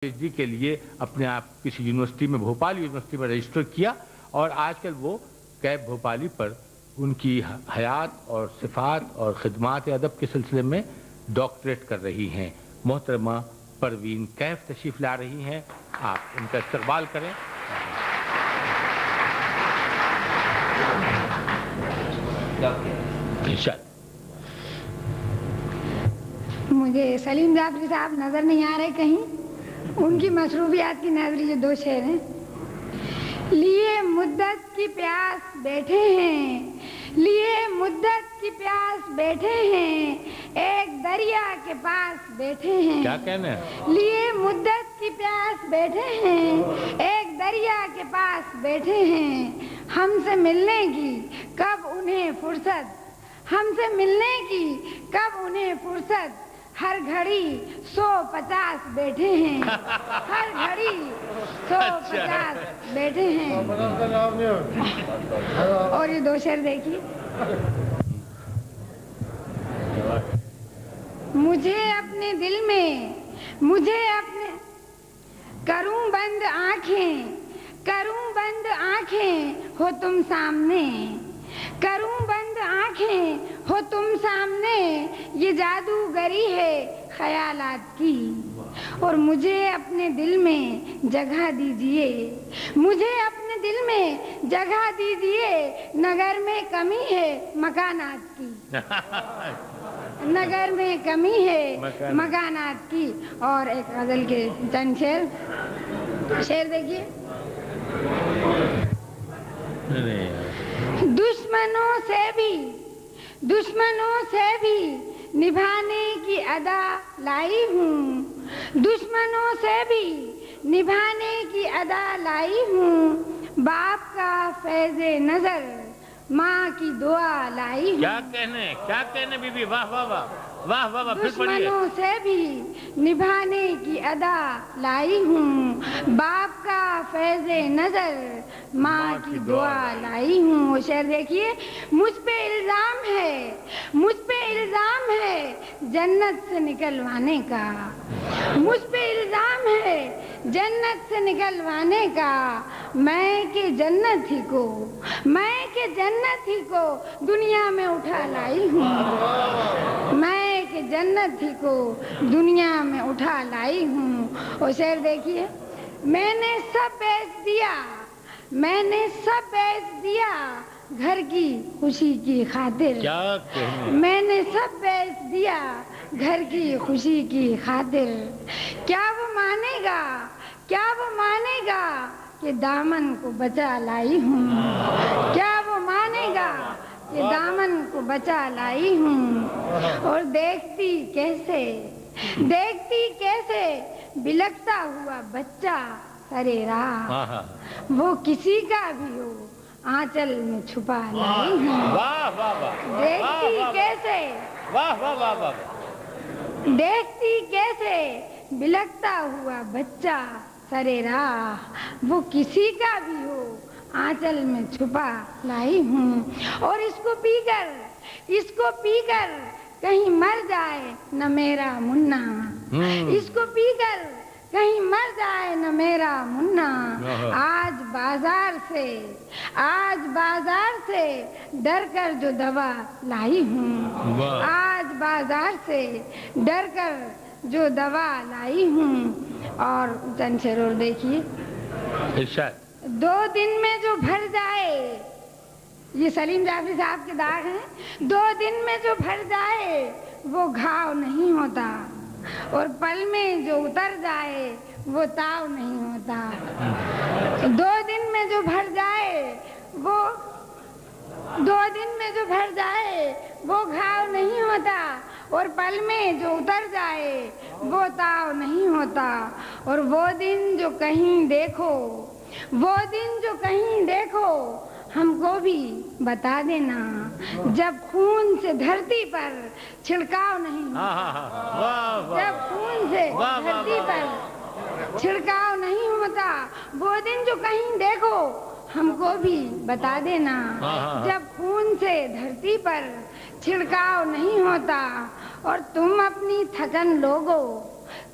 PhD کے لیے اپنے آپ کسی یونیورسٹی میں بھوپال یونیورسٹی میں رجسٹر کیا اور آج کل وہ کیب بھوپالی پر ان کی حیات اور صفات اور خدمات ادب کے سلسلے میں ڈاکٹریٹ کر رہی ہیں۔ محترمہ پروین کیف تشریف لا رہی ہیں، آپ ان کا استقبال کریں۔ مجھے سلیم جعفری صاحب نظر نہیں آ رہے کہیں، ان کی مصروفیات کی نظر یہ دو شعر ہیں۔ لیے مدت کی پیاس بیٹھے ہیں، لیے مدت کی پیاس بیٹھے ہیں، ایک دریا کے پاس بیٹھے ہیں۔ کیا کہنا ہے؟ لیے مدت کی پیاس بیٹھے ہیں، ایک دریا کے پاس بیٹھے ہیں، ہم سے ملنے کی کب انہیں فرصت، ہم سے ملنے کی کب انہیں فرصت، ہر گھڑی 150 بیٹھے ہیں، ہر گھڑی 150 بیٹھے ہیں۔ اور یہ دو شعر دیکھیے۔ مجھے اپنے دل میں، مجھے اپنے کروں بند آنکھیں، کروں بند آنکھیں ہو تم سامنے، کروں بند آنکھیں ہو تم سامنے، یہ جادوگری ہے خیالات کی، اور مجھے اپنے دل میں جگہ دیجئے، مجھے اپنے دل میں جگہ دیجئے، نگر میں کمی ہے مکانات کی، نگر میں کمی ہے مکانات کی۔ اور ایک غزل کے چند شعر دیکھیے۔ دشمنوں سے بھی، دشمنوں سے بھی نبھانے کی ادا لائی ہوں، دشمنوں سے بھی نبھانے کی ادا لائی ہوں، باپ کا فیض نظر ماں کی دعا لائی ہوں۔ کیا کہنے بی بی، واہ واہ واہ واہ واہ واہ، پھر پڑھیے۔ دشمنوں سے بھی نبھانے کی ادا لائی ہوں، باپ کا فیض نظر ماں کی دعا لائی ہوں۔ وہ شعر دیکھیے۔ مجھ پہ الزام ہے، مجھ پہ الزام ہے جنت سے نکلوانے کا، مجھ پہ الزام ہے جنت سے نکلوانے کا، میں کہ جنت ہی کو، میں کہ جنت ہی کو دنیا میں اٹھا لائی ہوں، میں کہ جنت ہی کو دنیا میں اٹھا لائی ہوں۔ اور شعر دیکھیے۔ میں نے سب بیچ دیا، میں نے سب بیچ دیا گھر کی خوشی کی خاطر، کیا کہنے؟ میں نے سب بیچ دیا گھر کی خوشی کی خاطر، کیا وہ مانے گا، کیا وہ مانے گا کہ دامن کو بچا لائی ہوں، کیا وہ مانے گا کہ دامن کو بچا لائی ہوں۔ اور دیکھتی کیسے، دیکھتی کیسے بلکتا ہوا بچہ سرے راہ، وہ کسی کا بھی ہو آنچل میں چھپا لائی ہوں۔ واہ واہ واہ، دیکھتی کیسے، واہ واہ واہ واہ، دیکھتی کیسے بلکتا ہوا بچہ سرے راہ، وہ کسی کا بھی ہو آنچل میں چھپا لائی ہوں۔ اور اس کو پی کر، اس کو پی کر کہیں مر جائے نہ میرا منا، اس کو پی کر کہیں مر جائے نہ میرا منا، آج بازار سے، آج بازار سے ڈر کر جو دوا لائی ہوں، آج بازار سے ڈر کر جو دوا لائی ہوں۔ اور چند شعر اور دیکھیے۔ ارشاد۔ 2 دن میں جو بھر جائے، یہ سلیم جعفری صاحب کے داغ ہیں۔ 2 دن میں جو بھر جائے وہ گھاؤ نہیں ہوتا، اور پل میں جو اتر جائے وہ تاؤ نہیں ہوتا۔ 2 دن میں جو بھر جائے وہ، 2 دن میں جو بھر جائے وہ گھاؤ نہیں ہوتا، اور پل میں جو اتر جائے وہ تاؤ نہیں ہوتا۔ اور وہ دن جو کہیں دیکھو، وہ دن جو کہیں دیکھو ہم کو بھی بتا دینا، جب خون سے دھرتی پر چھڑکاؤ نہیں ہوتا، جب خون سے دھرتی پر چھڑکاؤ نہیں ہوتا، وہ دن جو کہیں دیکھو ہم کو بھی بتا دینا، جب خون سے دھرتی پر چھڑکاؤ نہیں ہوتا۔ اور تم اپنی تھکن لوگو،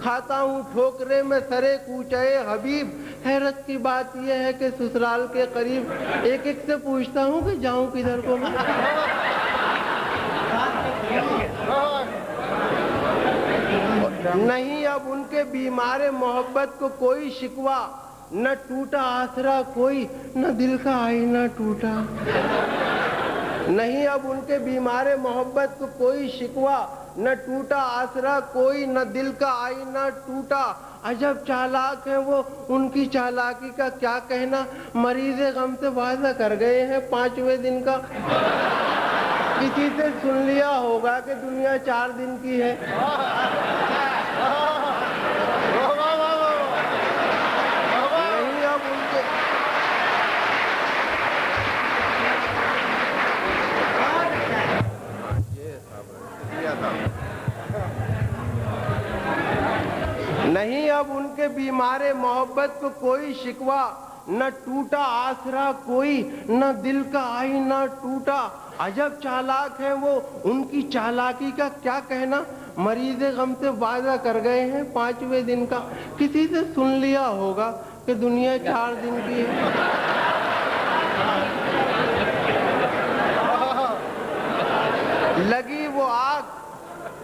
کھاتا ہوں ٹھوکرے میں سرے کوچے حبیب. حیرت کی بات یہ ہے کہ سسرال کے قریب ایک ایک سے پوچھتا ہوں کہ جاؤں کدھر کو میں. نہیں اب ان کے بیمار محبت کو کوئی شکوہ, نہ ٹوٹا آسرا کوئی, نہ دل کا آئینہ ٹوٹا. نہیں اب ان کے بیمار محبت کو کوئی شکوہ, نہ ٹوٹا آسرا کوئی, نہ دل کا آئینہ ٹوٹا. عجب چالاک ہیں وہ, ان کی چالاکی کا کیا کہنا. مریض غم سے وعدہ کر گئے ہیں 5ویں دن کا. کسی سے سن لیا ہوگا کہ دنیا 4 دن کی ہے. نہیں اب ان کے نہیں اب ان کے بیمار محبت کو کوئی شکوہ, نہ ٹوٹا آسرا کوئی, نہ دل کا آئینہ ٹوٹا. عجب چالاک ہے وہ, ان کی چالاکی کا کیا کہنا. مریض غم سے وعدہ کر گئے ہیں 5ویں دن کا. کسی سے سن لیا ہوگا کہ دنیا 4 دن کی ہے.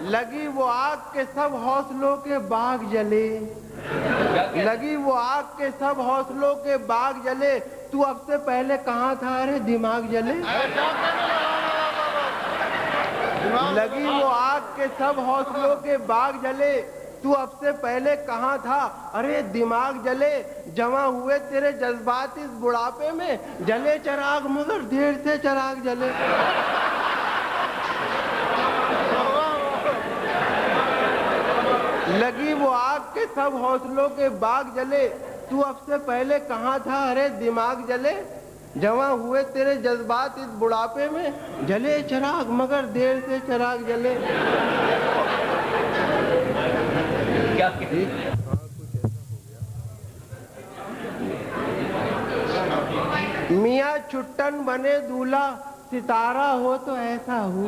لگی وہ آگ کے سب حوصلوں کے باغ جلے. لگی وہ آگ کے سب حوصلوں کے باغ جلے. تو اب سے پہلے کہاں تھا رے دماغ جلے. لگی وہ آگ کے سب حوصلوں کے باغ جلے. تو اب سے پہلے کہاں تھا ارے دماغ جلے. جمع ہوئے تیرے جذبات اس بڑھاپے میں, جلے چراغ مگر دیر سے چراغ جلے. لگی وہ آگ کے سب حوصلوں کے باغ جلے. تو اب سے پہلے کہاں تھا ارے دماغ جلے. جمع ہوئے تیرے جذبات اس بڑھاپے میں, جلے چراغ مگر دیر سے چراغ جلے. میاں چھٹن بنے دولہا, ستارہ ہو تو ایسا ہو.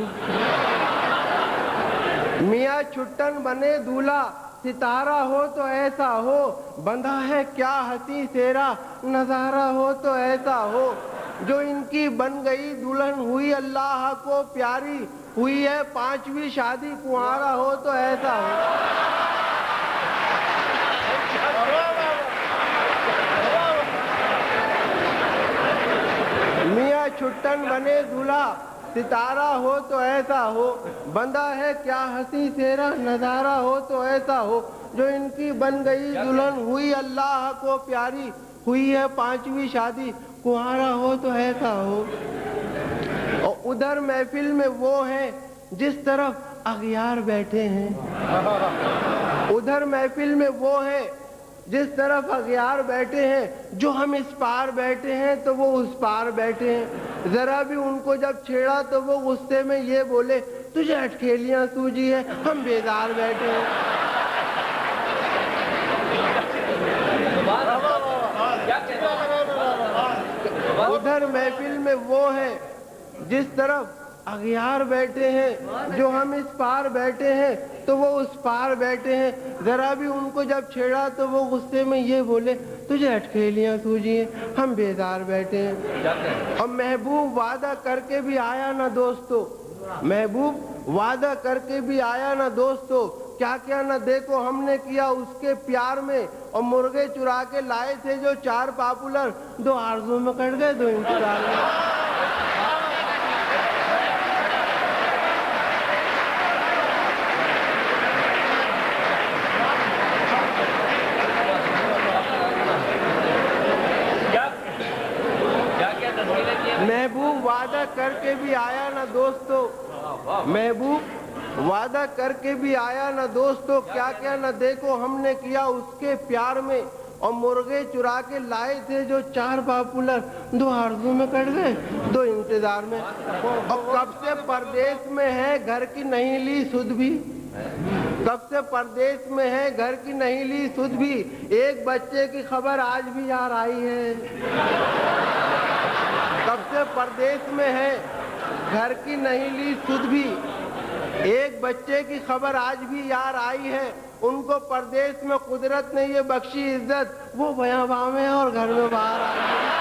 میاں چھٹن بنے دولہا, ستارہ ہو تو ایسا ہو. بندھا ہے کیا ہنسی سیرا, نظارہ ہو تو ایسا ہو. جو ان کی بن گئی دلہن ہوئی اللہ کو پیاری, ہوئی ہے 5ویں شادی, کنوارا ہو تو ایسا ہو. میاں چھٹن بنے دولہا, ستارہ ہو تو ایسا ہو. بندہ ہے کیا ہنسی سیرا, نظارہ ہو تو ایسا ہو. جو ان کی بن گئی دلہن ہوئی اللہ کو پیاری, ہوئی ہے 5ویں شادی, کنوارا ہو تو ایسا ہو. اور ادھر محفل میں وہ ہیں جس طرف اغیار بیٹھے ہیں. ادھر محفل میں وہ ہیں جس طرف اغیار بیٹھے ہیں. جو ہم اس پار بیٹھے ہیں تو وہ اس پار بیٹھے ہیں. ذرا بھی ان کو جب چھیڑا تو وہ غصے میں یہ بولے, تجھے اٹکیلیاں سوجی ہے, ہم بیدار بیٹھے ہیں. ادھر محفل میں وہ ہیں جس طرف اغیار بیٹھے ہیں. جو ہم اس پار بیٹھے ہیں تو وہ اس پار بیٹھے ہیں. ذرا بھی ان کو جب چھیڑا تو وہ غصے میں یہ بولے, تجھے اٹکیلیاں سوجی ہیں, ہم بیدار بیٹھے ہیں. اور محبوب وعدہ کر کے بھی آیا نہ دوستو, محبوب وعدہ کر کے بھی آیا نہ دوستو. کیا کیا نہ دیکھو ہم نے کیا اس کے پیار میں. اور مرغے چرا کے لائے تھے جو 4 پاپولر, 2 آرزو میں کٹ گئے 2 انتظار میں. محبوب وعدہ کر کے بھی آیا نہ دوستو, محبوب وعدہ کر کے بھی آیا نہ دوستو. کیا کیا نہ دیکھو ہم نے کیا اس کے پیار میں. اور مرغے چرا کے لائے تھے جو 4 پاپولر, 2 آرزو میں کٹ گئے 2 انتظار میں. اور کب سے پردیس میں ہے گھر کی نہیں لی سدھ بھی, کب سے پردیس میں ہے گھر کی نہیں لی سدھ بھی. ایک بچے کی خبر آج بھی یار آئی ہے. کب سے پردیس میں ہے گھر کی نہیں لی سدھ بھی, ایک بچے کی خبر آج بھی یار آئی ہے. ان کو پردیس میں قدرت نے یہ بخشی عزت، وہ بیاباں میں اور گھر میں باہر آ گئے۔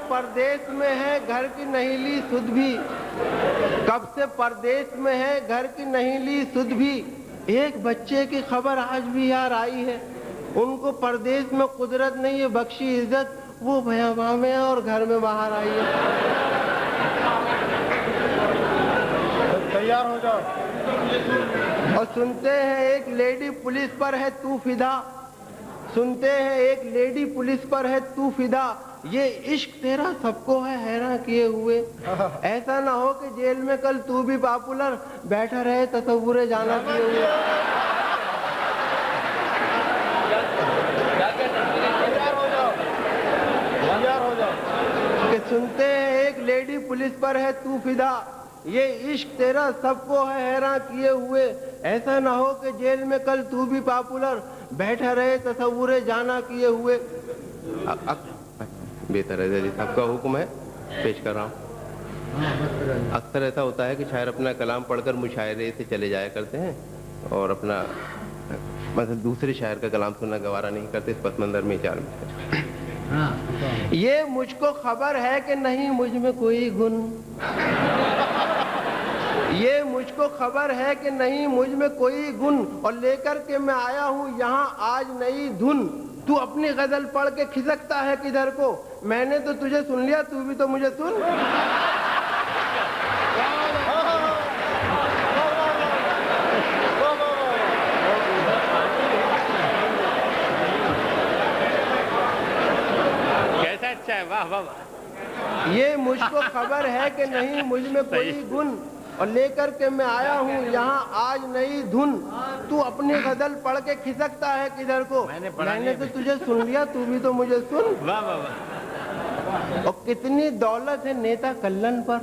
پردیس میں ہے گھر کی نہیں لی سدھ بھی، کب سے پردیس میں ہے گھر کی نہیں لی سدھ بھی، ایک بچے کی خبر آج بھی یار آئی ہے، ان کو پردیس میں قدرت نے یہ بخشی عزت، وہ بیاباں میں اور گھر میں باہر آئی ہے۔ تیار ہو جاؤ۔ اور سنتے ہیں ایک لیڈی پولیس پر ہے تو فدا، سنتے ہیں ایک لیڈی پولیس پر ہے تو فدا، یہ عشق تیرا سب کو ہے حیران کیے ہوئے، ایسا نہ ہو کہ جیل میں کل تو بھی پاپولر بیٹھا رہے تصور جانا کیے ہوئے۔ کہ سنتے ہیں ایک لیڈی پولیس پر ہے تو فدا، یہ عشق تیرا سب کو ہے حیران کیے ہوئے، ایسا نہ ہو کہ جیل میں کل تو بھی پاپولر بیٹھا رہے تصور جانا کیے ہوئے۔ بہتر ہے جی صاحب کا حکم ہے، پیش کر رہا ہوں۔ اکثر ایسا ہوتا ہے کہ شاعر اپنا کلام پڑھ کر مشاعرے سے چلے جایا کرتے ہیں اور اپنا مثلا دوسرے شاعر کا کلام سننا گوارا نہیں کرتے، اس پس منظر میں 4 منٹ۔ یہ مجھ کو خبر ہے کہ نہیں مجھ میں کوئی گن، یہ مجھ کو خبر ہے کہ نہیں مجھ میں کوئی گن، اور لے کر کے میں آیا ہوں یہاں آج نئی دھن، تو اپنی غزل پڑھ کے کھسکتا ہے کدھر کو، میں نے تو تجھے سن لیا تو بھی تو مجھے سن۔ کیسا اچھا ہے، واہ واہ واہ۔ یہ مجھ کو خبر ہے کہ نہیں مجھ میں کوئی گن، اور لے کر کے میں آیا ہوں یہاں آج نئی دھن، تو اپنی غزل پڑھ کے کھسکتا ہے کدھر کو، میں نے تو تجھے سن لیا تو بھی تو مجھے سن۔ واہ واہ واہ۔ اور کتنی دولت ہے نیتا کلن پر،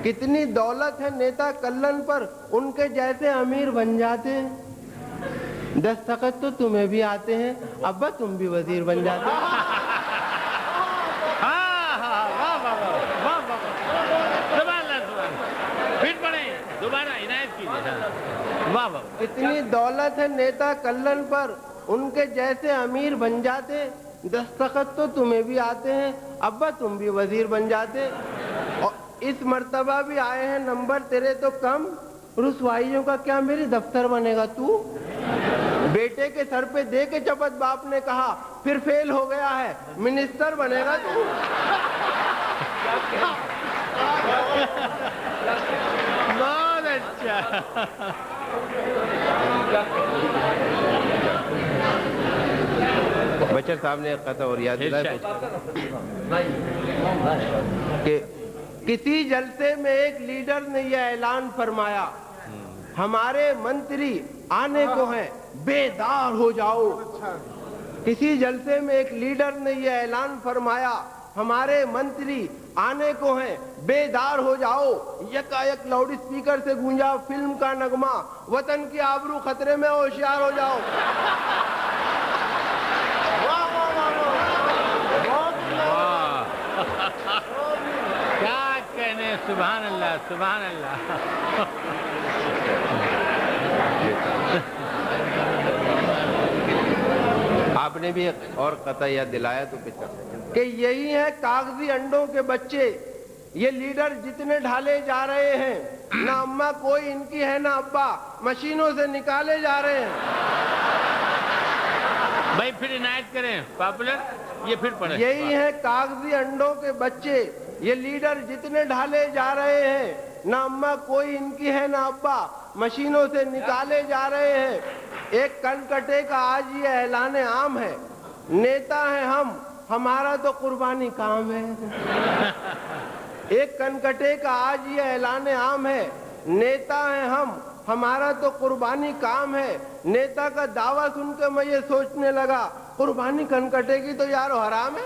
کتنی دولت ہے نیتا کلن پر، ان کے جیسے امیر بن جاتے، دستخط تو تمہیں بھی آتے ہیں ابا تم بھی وزیر بن جاتے۔ دوبارہ عنایت کیجیے۔ واہ واہ۔ اتنی دولت ہے نیتا کلن پر، ان کے جیسے امیر بن جاتے، دستخط تو تمہیں بھی آتے ہیں ابا تم بھی وزیر بن جاتے، اور اس مرتبہ بھی آئے ہیں نمبر تیرے تو کم، رسوائیوں کا کیا میری دفتر بنے گا تو، بیٹے کے سر پہ دے کے چپت باپ نے کہا پھر فیل ہو گیا ہے منسٹر بنے گا تو۔ بہت اچھا۔ بچر صاحب نے قطع اور یاد دلایا کہ کسی جلسے میں ایک لیڈر نے یہ اعلان فرمایا، ہمارے منتری آنے کو ہیں بیدار ہو جاؤ۔ کسی جلسے میں ایک لیڈر نے یہ اعلان فرمایا، ہمارے منتری آنے کو ہیں بیدار ہو جاؤ، یکایک لاؤڈ اسپیکر سے گونجا فلم کا نغمہ، وطن کی آبرو خطرے میں ہوشیار ہو جاؤ۔ کیا کہنے، سبحان اللہ سبحان اللہ۔ آپ نے بھی اور قطع یاد دلایا تو کہ یہی ہے کاغذی انڈوں کے بچے، یہ لیڈر جتنے ڈھالے جا رہے ہیں، نہ اماں کوئی ان کی ہے نہ ابا، مشینوں سے نکالے جا رہے ہیں۔ بھائی پھر عنایت کریں پاپولر، یہ پھر پڑھیں۔ یہی ہے کاغذی انڈوں کے بچے، یہ لیڈر جتنے ڈھالے جا رہے ہیں، نہ اماں کوئی ان کی ہے نہ ابا، مشینوں سے نکالے جا رہے ہیں۔ ایک کن کٹے کا آج یہ اعلان عام ہے، نیتا ہیں ہم ہمارا تو قربانی کام ہے۔ ایک کن کٹے کا آج یہ اعلان عام ہے، نیتا ہیں ہم ہمارا تو قربانی کام ہے۔ نیتا کا دعویٰ سن کے میں یہ سوچنے لگا قربانی کن کٹے کی تو یارو حرام ہے۔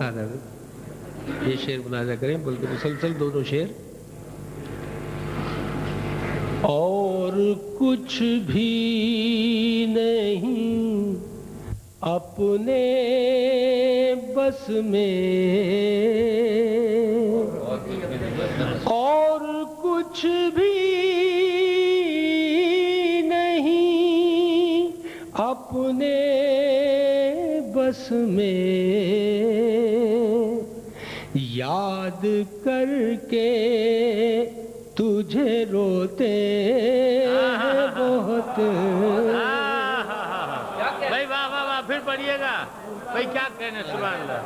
یہ شعر ملاحظہ کریں بلکہ مسلسل دونوں شعر. اور کچھ بھی نہیں اپنے بس میں، اور کچھ بھی نہیں اپنے بس میں، یاد کر کے تجھے روتے ہیں بہت. بھائی واہ واہ واہ، پھر پڑھیے گا بھائی، کیا کہنے. سبحان اللہ.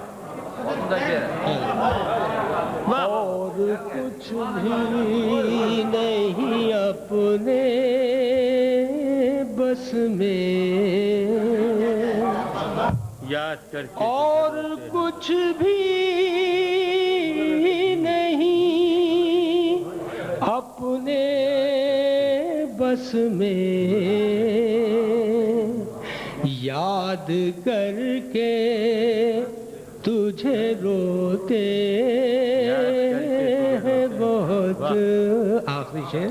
اور کچھ بھی نہیں اپنے بس میں، یاد کر کے اور کچھ بھی نہیں اپنے بس میں، یاد کر کے تجھے روتے ہیں بہت. آخری شعر.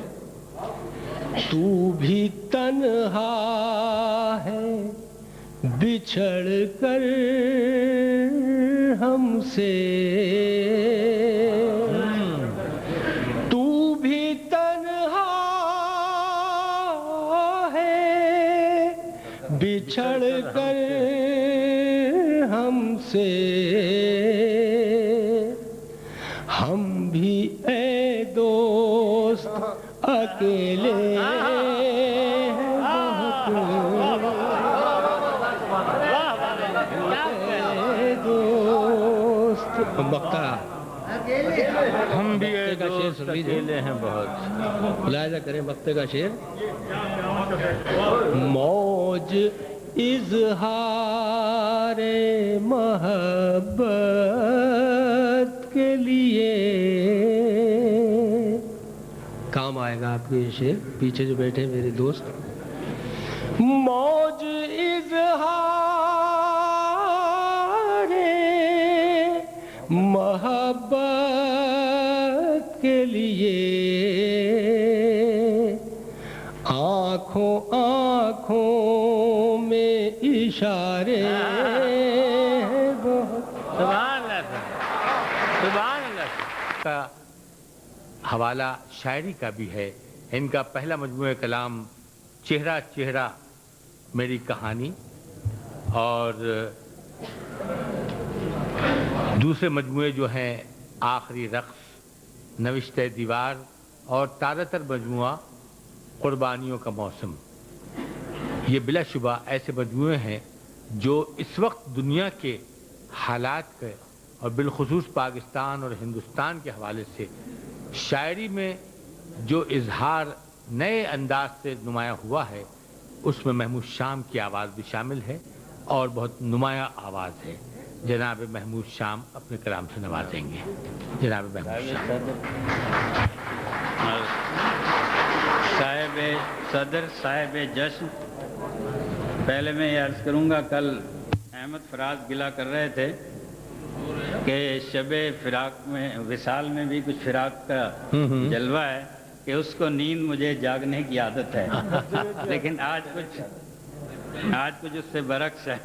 تو بھی تنہا ہے بچھڑ کر ہم سے، تو بھی تنہا ہے بچھڑ کر ہم سے، ہم بھی اے دوست اکیلے دوست. مقطع ہم بھی کا شعر سن لیجیے. اکیلے ہیں بہت. ملاحظہ کریں مقطع کا شعر. موج اظہار محبت کے لیے، کام آئے گا آپ کے یہ شعر پیچھے جو بیٹھے میرے دوست. موج اظہار محبت کے لیے، آنکھوں آنکھوں میں اشارے بہت. سبحان اللہ. سبحان اللہ. کا حوالہ شاعری کا بھی ہے. ان کا پہلا مجموعہ کلام چہرہ چہرہ میری کہانی، اور دوسرے مجموعے جو ہیں آخری رقص، نوشتہ دیوار، اور تازہ تر مجموعہ قربانیوں کا موسم. یہ بلا شبہ ایسے مجموعے ہیں جو اس وقت دنیا کے حالات کے اور بالخصوص پاکستان اور ہندوستان کے حوالے سے شاعری میں جو اظہار نئے انداز سے نمایاں ہوا ہے، اس میں محمود شام کی آواز بھی شامل ہے، اور بہت نمایاں آواز ہے. جناب محمود شام اپنے کلام سے نوازیں گے. جناب محمود شام. صاحب صدر، صاحب جشن، پہلے میں یہ عرض کروں گا، کل احمد فراز گلہ کر رہے تھے کہ شب فراق میں، وصال میں بھی کچھ فراق کا جلوہ ہے کہ اس کو نیند مجھے جاگنے کی عادت ہے، لیکن آج کچھ اس سے برعکس ہے.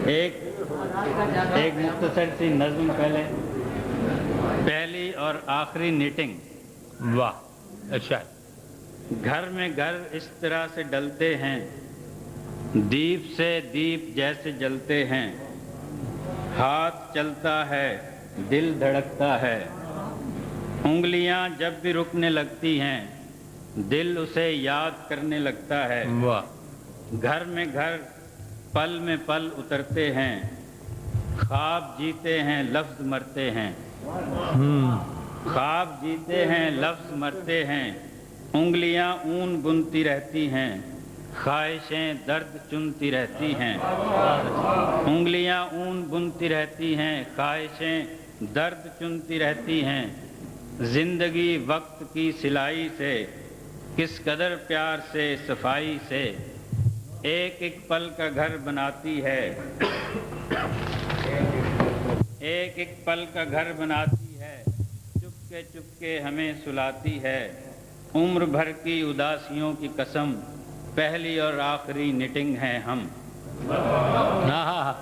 ایک مختصر سی نظم پہلی اور آخری نیٹنگ. واہ، اچھا. گھر میں گھر اس طرح سے ڈلتے ہیں، دیپ سے دیپ جیسے جلتے ہیں، ہاتھ چلتا ہے دل دھڑکتا ہے، انگلیاں جب بھی رکنے لگتی ہیں دل اسے یاد کرنے لگتا ہے. گھر میں گھر پل میں پل اترتے ہیں، خواب جیتے ہیں لفظ مرتے ہیں، خواب جیتے ہیں لفظ مرتے ہیں، انگلیاں اون بنتی رہتی ہیں، خواہشیں درد چنتی رہتی ہیں، انگلیاں اون بنتی رہتی ہیں، خواہشیں درد چنتی رہتی ہیں، زندگی وقت کی سلائی سے کس قدر پیار سے صفائی سے ایک ایک پل کا گھر بناتی ہے، ایک ایک پل کا گھر بناتی ہے، چپ کے ہمیں سلاتی ہے، عمر بھر کی اداسیوں کی قسم، پہلی اور آخری نٹنگ ہے ہم۔ ہاں ہاں ہاں،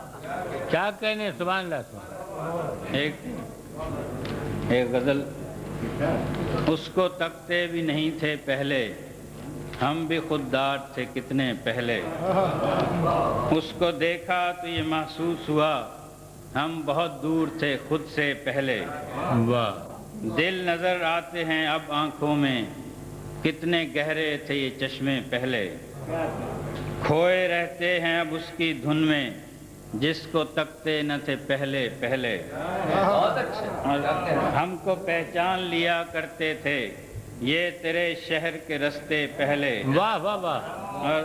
کیا کہنے، سبحان اللہ سبحان ایک غزل، اس کو تکتے بھی نہیں تھے پہلے، ہم بھی خوددار تھے کتنے پہلے، اس کو دیکھا تو یہ محسوس ہوا ہم بہت دور تھے خود سے پہلے، اللہ۔ واہ، دل نظر آتے ہیں اب آنکھوں میں، کتنے گہرے تھے یہ چشمے پہلے، کھوئے رہتے ہیں اب اس کی دھن میں، جس کو تکتے نہ تھے پہلے پہلے، بہت اچھا، ہم کو پہچان لیا کرتے تھے یہ تیرے شہر کے رستے پہلے، واہ واہ واہ، اور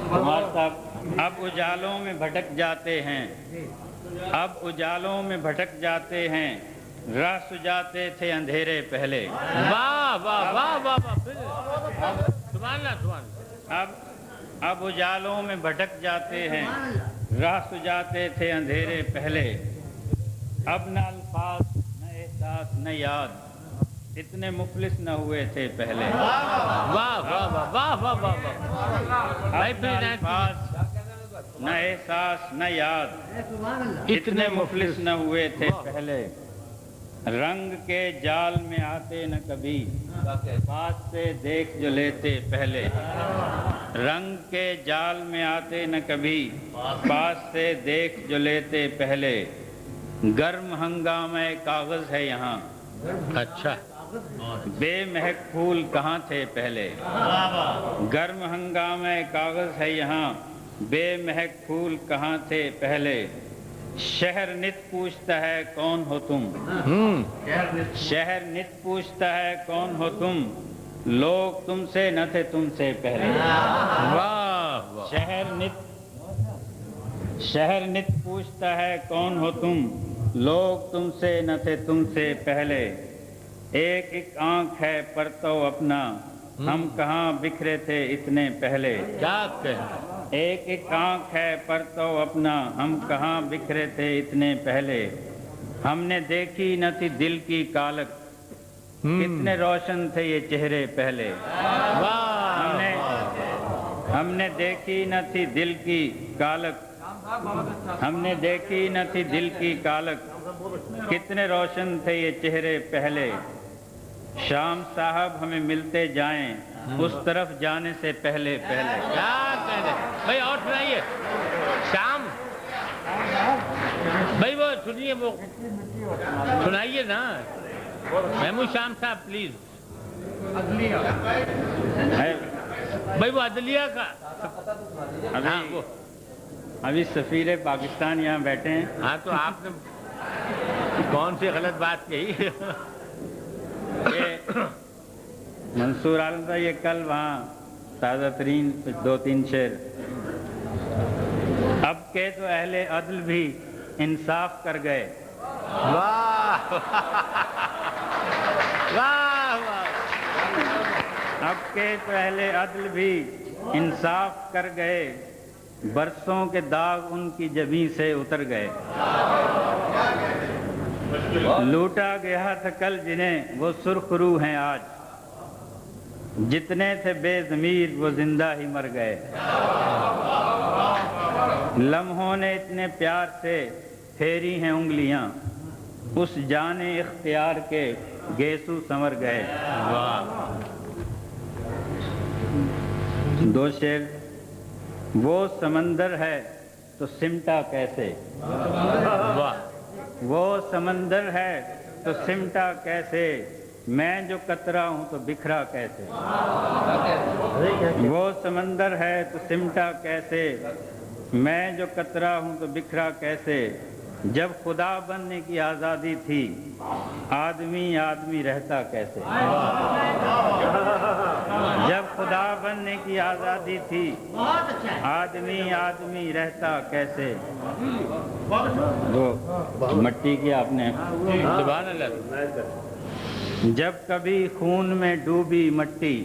کمار صاحب اب اجالوں میں بھٹک جاتے ہیں، اب اجالوں میں بھٹک جاتے ہیں، راہ سجاتے تھے اندھیرے پہلے، واہ واہ واہ واہ واہ، سبحان اللہ سبحان اللہ، اب اجالوں میں بھٹک جاتے ہیں، راہ سجاتے تھے اندھیرے پہلے، اب نہ الفاظ نہ احساس نہ یاد، اتنے مفلس نہ ہوئے تھے پہلے، واہ واہ واہ واہ واہ واہ واہ، اب نہ الفاظ نہ احساس نہ یاد، اتنے مفلس نہ ہوئے تھے پہلے، رنگ کے جال میں آتے نہ کبھی، پاس سے دیکھ جو لیتے پہلے، رنگ کے جال میں آتے نہ کبھی، پاس سے دیکھ جو لیتے پہلے، گرم ہنگامہ کاغذ ہے یہاں، اچھا، بے مہک پھول کہاں تھے پہلے، گرم ہنگامہ کاغذ ہے یہاں، بے مہک پھول کہاں تھے پہلے، شہر نت پوچھتا ہے کون ہو تم، شہر نت پوچھتا ہے کون ہو تم، لوگ تم سے نہ تھے تم سے پہلے، واہ واہ، شہر نت پوچھتا ہے کون ہو تم، لوگ تم سے نہ تھے تم سے پہلے، ایک ایک آنکھ ہے پرتو اپنا، ہم کہاں بکھرے تھے اتنے پہلے، کیا کہنا، ایک ایک آنکھ ہے پرتو اپنا، ہم کہاں بکھرے تھے اتنے پہلے، ہم نے دیکھی نہ تھی دل کی کالک، کتنے روشن تھے یہ چہرے پہلے، ہم نے دیکھی نہ تھی دل کی کالک، ہم نے دیکھی نہ تھی دل کی کالک، کتنے روشن تھے یہ چہرے پہلے، شام صاحب ہمیں ملتے جائیں اس طرف جانے سے پہلے پہلے، کیا کہنے بھائی، اور سنائیے، شام بھائی وہ سنیے، وہ سنائیے نا محمود شام صاحب پلیز، بھائی وہ عدلیہ کا، ہاں وہ ابھی سفیر پاکستان یہاں بیٹھے ہیں، ہاں تو آپ نے کون سی غلط بات کہی، منصور عالم صاحب یہ کل وہاں تازہ ترین 2-3 شعر، اب کے تو اہل عدل بھی انصاف کر گئے، واہ واہ واہ، اب کے تو اہل عدل بھی انصاف کر گئے، برسوں کے داغ ان کی جبیں سے اتر گئے، لوٹا گیا تھا کل جنہیں وہ سرخ روح ہیں آج، جتنے تھے بے ضمیر وہ زندہ ہی مر گئے، لمحوں نے اتنے پیار سے پھیری ہیں انگلیاں، اس جان اختیار کے گیسو سنور گئے، 2 شعر، وہ سمندر ہے تو سمٹا کیسے، وہ سمندر ہے تو سمٹا کیسے، میں جو قطرہ ہوں تو بکھرا کیسے، وہ سمندر ہے تو سمٹا کیسے، میں جو قطرہ ہوں تو بکھرا کیسے، جب خدا بننے کی آزادی تھی آدمی آدمی رہتا کیسے، جب خدا بننے کی آزادی تھی آدمی آدمی رہتا کیسے، وہ مٹی کی آپ نے، سبحان اللہ، جب کبھی خون میں ڈوبی مٹی